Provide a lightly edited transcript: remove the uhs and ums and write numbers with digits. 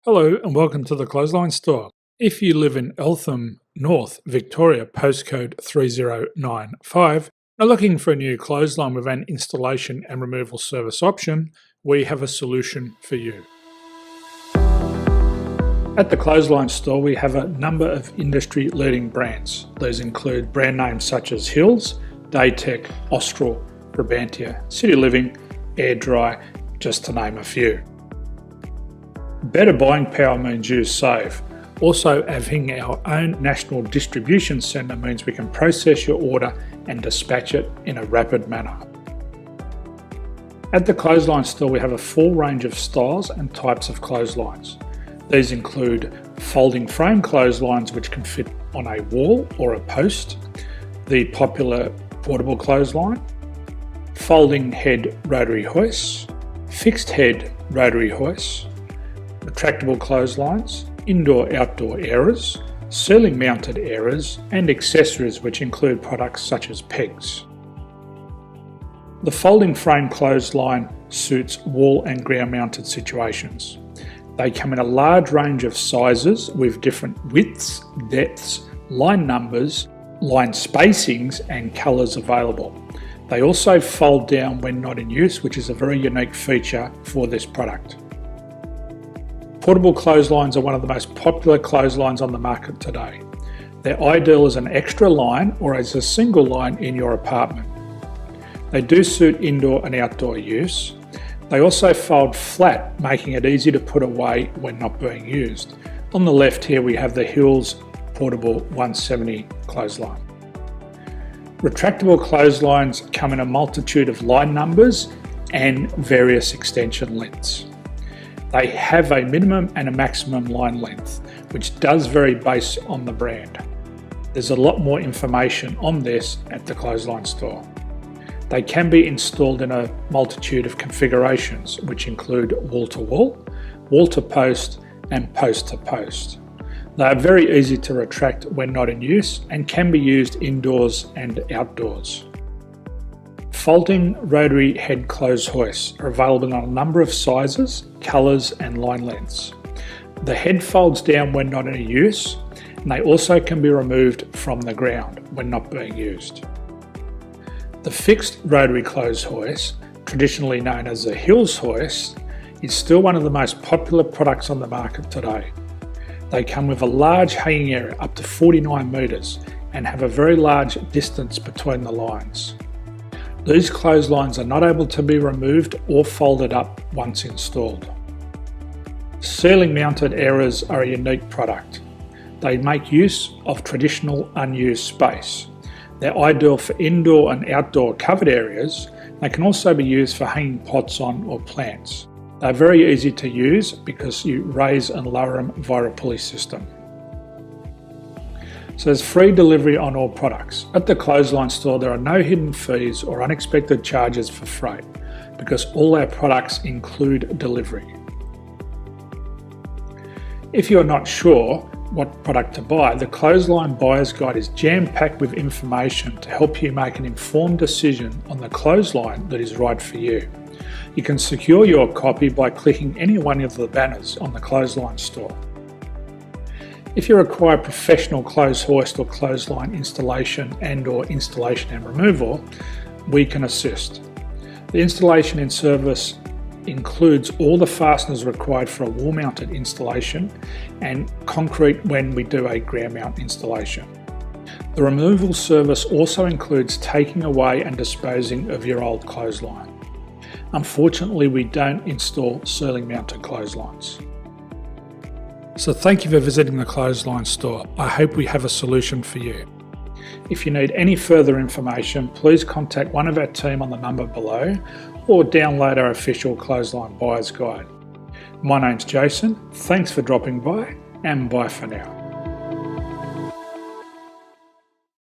Hello and welcome to the Clothesline Store. If you live in Eltham, North Victoria, postcode 3095, and are looking for a new clothesline with an installation and removal service option, we have a solution for you. At the Clothesline Store, we have a number of industry-leading brands. These include brand names such as Hills, Daytech, Austral, Brabantia, City Living, Air Dry, just to name a few. Better buying power means you save. Also, having our own national distribution centre means we can process your order and dispatch it in a rapid manner. At the Clothesline Store, we have a full range of styles and types of clotheslines. These include folding frame clotheslines which can fit on a wall or a post, the popular portable clothesline, folding head rotary hoists, fixed head rotary hoists, retractable clotheslines, indoor-outdoor airers, ceiling-mounted airers, and accessories which include products such as pegs. The folding frame clothesline suits wall and ground-mounted situations. They come in a large range of sizes with different widths, depths, line numbers, line spacings, and colours available. They also fold down when not in use, which is a very unique feature for this product. Portable clotheslines are one of the most popular clotheslines on the market today. They're ideal as an extra line or as a single line in your apartment. They do suit indoor and outdoor use. They also fold flat, making it easy to put away when not being used. On the left here we have the Hills Portable 170 clothesline. Retractable clotheslines come in a multitude of line numbers and various extension lengths. They have a minimum and a maximum line length, which does vary based on the brand. There's a lot more information on this at the Clothesline Store. They can be installed in a multitude of configurations, which include wall-to-wall, wall-to-post, and post-to-post. They are very easy to retract when not in use and can be used indoors and outdoors. Folding rotary head clothes hoists are available in a number of sizes, colours and line lengths. The head folds down when not in use, and they also can be removed from the ground when not being used. The fixed rotary clothes hoist, traditionally known as the Hills hoist, is still one of the most popular products on the market today. They come with a large hanging area up to 49 metres and have a very large distance between the lines. These clotheslines are not able to be removed or folded up once installed. Ceiling mounted airers are a unique product. They make use of traditional unused space. They're ideal for indoor and outdoor covered areas. They can also be used for hanging pots on or plants. They're very easy to use because you raise and lower them via a pulley system. So there's free delivery on all products. At the Clothesline Store, there are no hidden fees or unexpected charges for freight because all our products include delivery. If you're not sure what product to buy, the Clothesline Buyer's Guide is jam-packed with information to help you make an informed decision on the clothesline that is right for you. You can secure your copy by clicking any one of the banners on the Clothesline Store. If you require professional clothes hoist or clothesline installation and/or installation and removal, we can assist. The installation and service includes all the fasteners required for a wall-mounted installation and concrete when we do a ground mount installation. The removal service also includes taking away and disposing of your old clothesline. Unfortunately, we don't install ceiling-mounted clotheslines. So thank you for visiting the Clothesline Store. I hope we have a solution for you. If you need any further information, please contact one of our team on the number below or download our official Clothesline Buyer's Guide. My name's Jason, thanks for dropping by and bye for now.